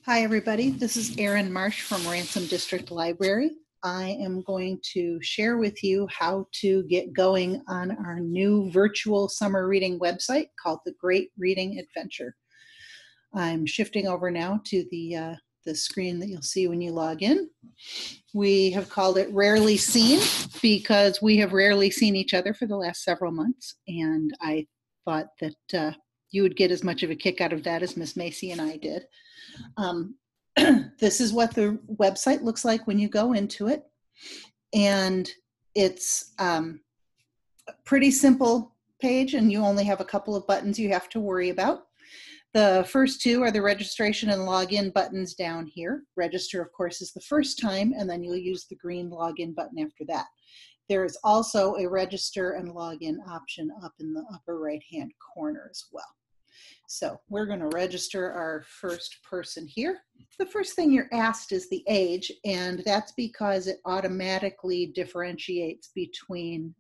Hi, everybody. This is Erin Marsh from Ransom District Library. I am going to share with you how to get going on our new virtual summer reading website called The Great Reading Adventure. I'm shifting over now to the screen that you'll see when you log in. We have called it Rarely Seen because we have rarely seen each other for the last several months, and I thought that you would get as much of a kick out of that as Miss Macy and I did. This is what the website looks like when you go into it, and it's a pretty simple page, and you only have a couple of buttons you have to worry about. The first two are the registration and login buttons down here. Register, of course, is the first time, and then you'll use the green login button after that. There is also a register and login option up in the upper right-hand corner as well. So we're going to register our first person here. The first thing you're asked is the age, and that's because it automatically differentiates between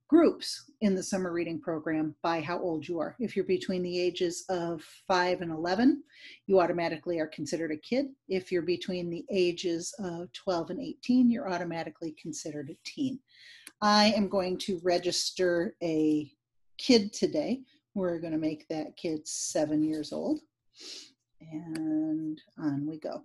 groups in the summer reading program by how old you are. If you're between the ages of 5 and 11, you automatically are considered a kid. If you're between the ages of 12 and 18, you're automatically considered a teen. I am going to register a kid today. We're going to make that kid 7 years old, and on we go.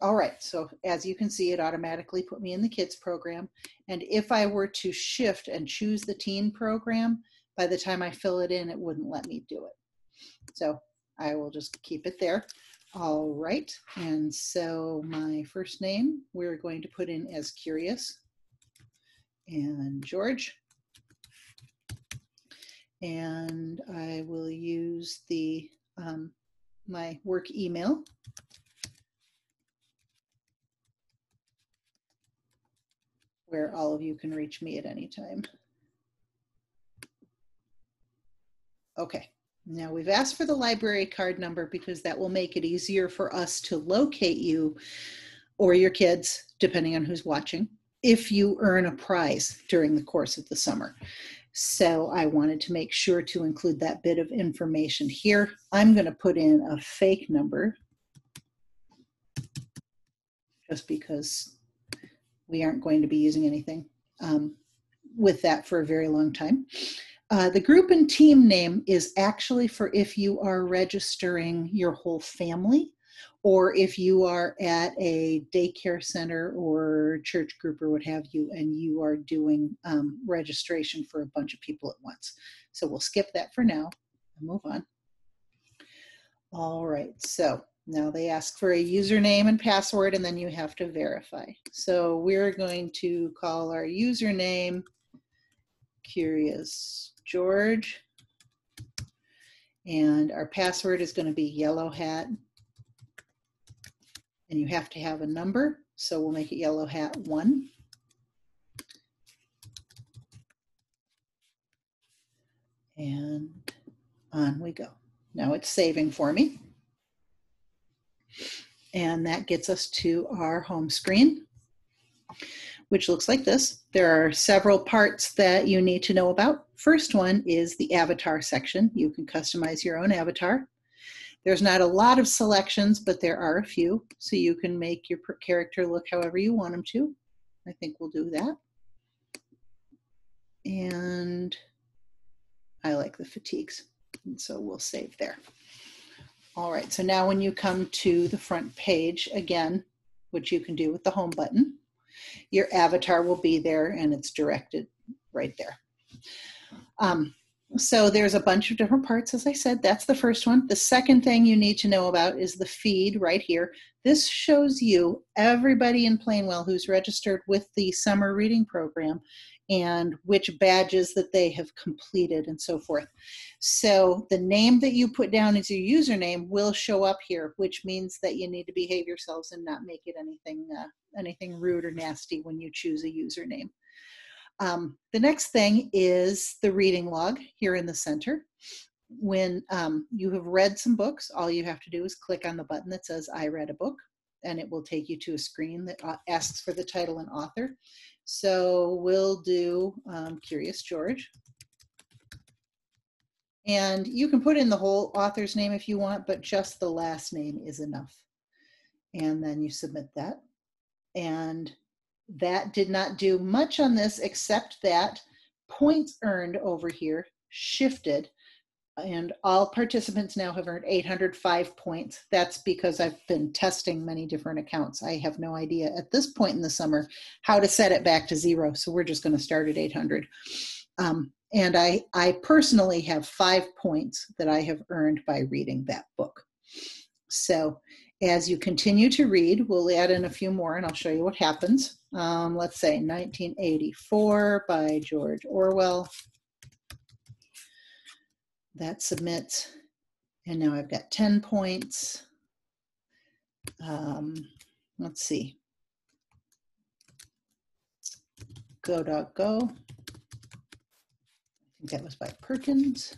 All right, so as you can see, it automatically put me in the kids program, and if I were to shift and choose the teen program, by the time I fill it in, it wouldn't let me do it. So I will just keep it there. All right, and so my first name, we're going to put in as Curious, and George. And I will use the my work email. Where all of you can reach me at any time. Okay, now we've asked for the library card number because that will make it easier for us to locate you or your kids, depending on who's watching, if you earn a prize during the course of the summer. So I wanted to make sure to include that bit of information here. I'm going to put in a fake number just because we aren't going to be using anything with that for a very long time. The group and team name is actually for if you are registering your whole family, or if you are at a daycare center or church group or what have you, and you are doing registration for a bunch of people at once. So we'll skip that for now and move on. All right, so now they ask for a username and password, and then you have to verify. So we're going to call our username Curious George, and our password is going to be Yellow Hat. And you have to have a number, so we'll make it Yellow Hat 1. And on we go. Now it's saving for me. And that gets us to our home screen, which looks like this. There are several parts that you need to know about. First one is the avatar section. You can customize your own avatar. There's not a lot of selections, but there are a few, so you can make your character look however you want them to. I think we'll do that. And I like the fatigues, and so we'll save there. All right, so now when you come to the front page, again, which you can do with the home button, your avatar will be there, and it's directed right there. So there's a bunch of different parts, as I said. That's the first one. The second thing you need to know about is the feed right here. This shows you everybody in Plainwell who's registered with the summer reading program and which badges that they have completed and so forth. So the name that you put down as your username will show up here, which means that you need to behave yourselves and not make it anything rude or nasty when you choose a username. The next thing is the reading log here in the center. When you have read some books, all you have to do is click on the button that says I read a book, and it will take you to a screen that asks for the title and author. So we'll do Curious George. And you can put in the whole author's name if you want, but just the last name is enough. and then you submit that. And that did not do much on this, except that points earned over here shifted, and all participants now have earned 805 points. That's because I've been testing many different accounts. I have no idea at this point in the summer how to set it back to 0. So we're just going to start at 800. And I personally have 5 points that I have earned by reading that book. So as you continue to read, we'll add in a few more and I'll show you what happens. Let's say 1984 by George Orwell. That submits, and now I've got 10 points. Let's see. Go Dog Go. I think that was by Perkins.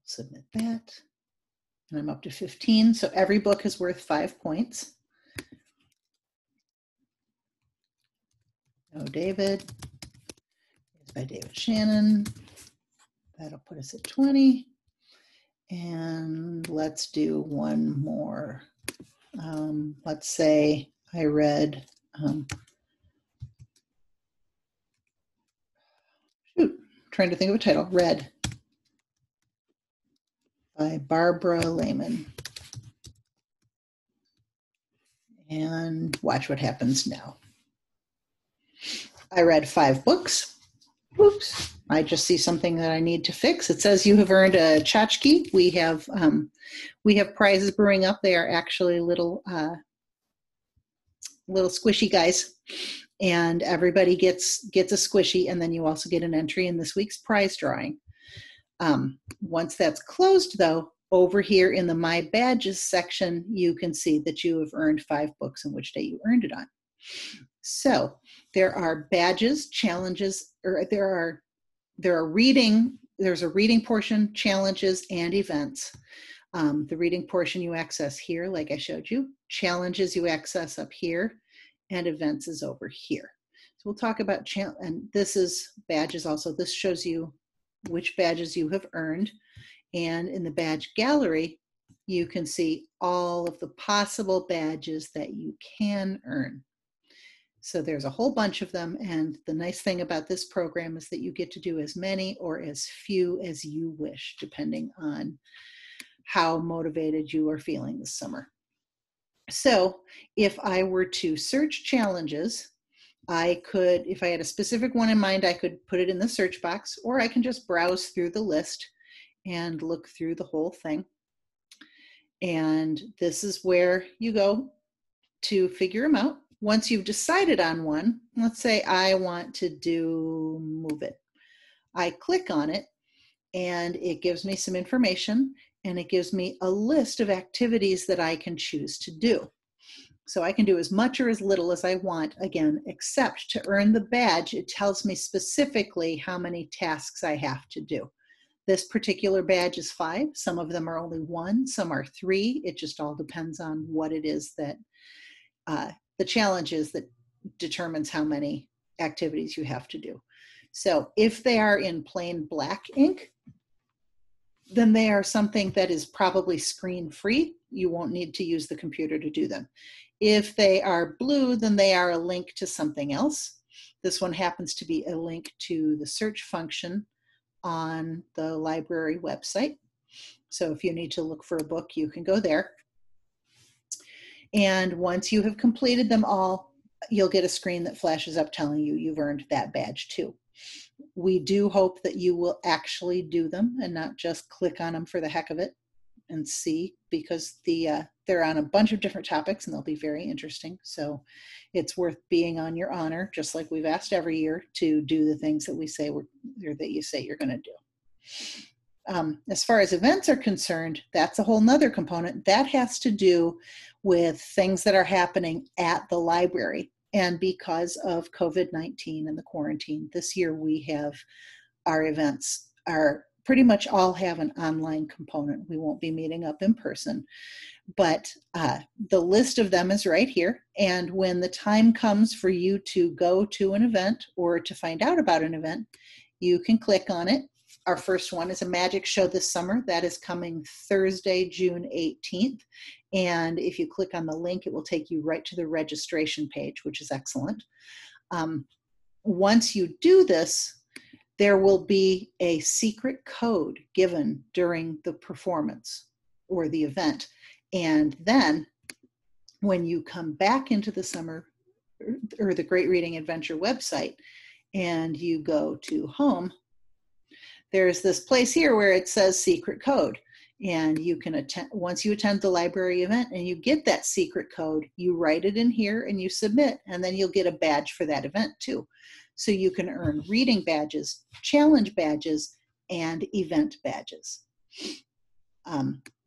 Submit that. And I'm up to 15. So every book is worth 5 points. Oh, David. It's by David Shannon. That'll put us at 20. And let's do one more. Let's say I read, trying to think of a title, Red by Barbara Lehman. And watch what happens now. I read 5 books. Oops, I just see something that I need to fix. It says you have earned a tchotchke. We have prizes brewing up. They are actually little squishy guys, and everybody gets a squishy, and then you also get an entry in this week's prize drawing. Once that's closed, though, over here in the My Badges section, you can see that you have earned 5 books and which day you earned it on. So there are badges, challenges, or there's a reading portion, challenges, and events. The reading portion you access here, like I showed you. Challenges you access up here, and events is over here. So we'll talk about and this is badges also. This shows you which badges you have earned. And in the badge gallery, you can see all of the possible badges that you can earn. So there's a whole bunch of them, and the nice thing about this program is that you get to do as many or as few as you wish, depending on how motivated you are feeling this summer. So if I were to search challenges, I could, if I had a specific one in mind, I could put it in the search box, or I can just browse through the list and look through the whole thing. And this is where you go to figure them out. Once you've decided on one, let's say I want to do Move It. I click on it and it gives me some information, and it gives me a list of activities that I can choose to do. So I can do as much or as little as I want, again, except to earn the badge, it tells me specifically how many tasks I have to do. This particular badge is 5. Some of them are only 1, some are 3. It just all depends on what it is that the challenge is that determines how many activities you have to do. So if they are in plain black ink, then they are something that is probably screen free. You won't need to use the computer to do them. If they are blue, then they are a link to something else. This one happens to be a link to the search function on the library website. So if you need to look for a book, you can go there. And once you have completed them all, you'll get a screen that flashes up telling you you've earned that badge too. We do hope that you will actually do them and not just click on them for the heck of it and see, because they're on a bunch of different topics and they'll be very interesting. So it's worth being on your honor, just like we've asked every year, to do the things that we say or that you say you're going to do. As far as events are concerned, that's a whole nother component. That has to do with things that are happening at the library. And because of COVID-19 and the quarantine, this year we have our events are pretty much all have an online component. We won't be meeting up in person, but the list of them is right here. And when the time comes for you to go to an event or to find out about an event, you can click on it. Our first one is a magic show this summer. That is coming Thursday, June 18th. And if you click on the link, it will take you right to the registration page, which is excellent. Once you do this, there will be a secret code given during the performance or the event. And then when you come back into the summer or the Great Reading Adventure website and you go to home, there's this place here where it says secret code. And you can attend, once you attend the library event and you get that secret code, you write it in here and you submit, and then you'll get a badge for that event too. So you can earn reading badges, challenge badges, and event badges.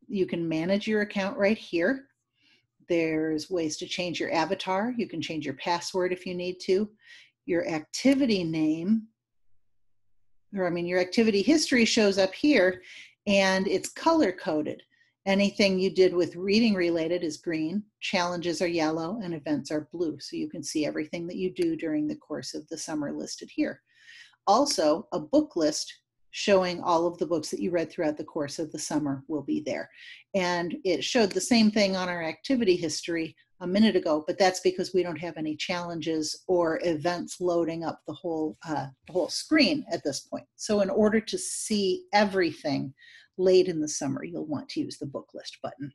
You can manage your account right here. There's ways to change your avatar. You can change your password if you need to. Your activity name, your activity history shows up here, and it's color coded. Anything you did with reading related is green, challenges are yellow, and events are blue. So you can see everything that you do during the course of the summer listed here. Also, a book list showing all of the books that you read throughout the course of the summer will be there. And it showed the same thing on our activity history a minute ago, but that's because we don't have any challenges or events loading up the whole screen at this point. So in order to see everything late in the summer, you'll want to use the book list button.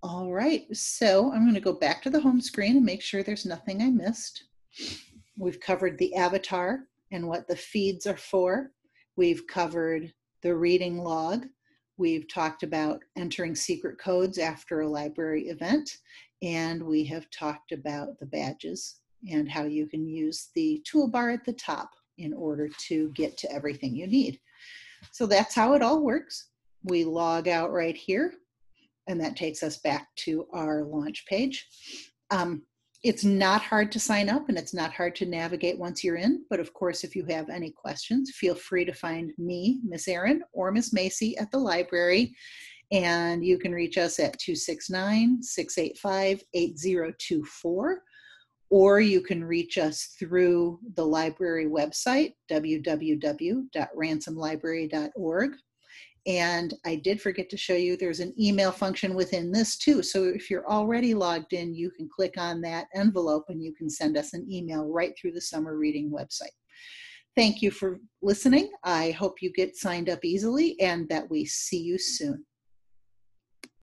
All right, so I'm going to go back to the home screen and make sure there's nothing I missed. We've covered the avatar and what the feeds are for. We've covered the reading log. We've talked about entering secret codes after a library event, and we have talked about the badges and how you can use the toolbar at the top in order to get to everything you need. So that's how it all works. We log out right here, and that takes us back to our launch page. It's not hard to sign up, and it's not hard to navigate once you're in, but of course, if you have any questions, feel free to find me, Miss Erin, or Miss Macy at the library, and you can reach us at 269-685-8024, or you can reach us through the library website, www.ransomlibrary.org. And I did forget to show you there's an email function within this too. So if you're already logged in, you can click on that envelope and you can send us an email right through the summer reading website. Thank you for listening. I hope you get signed up easily and that we see you soon.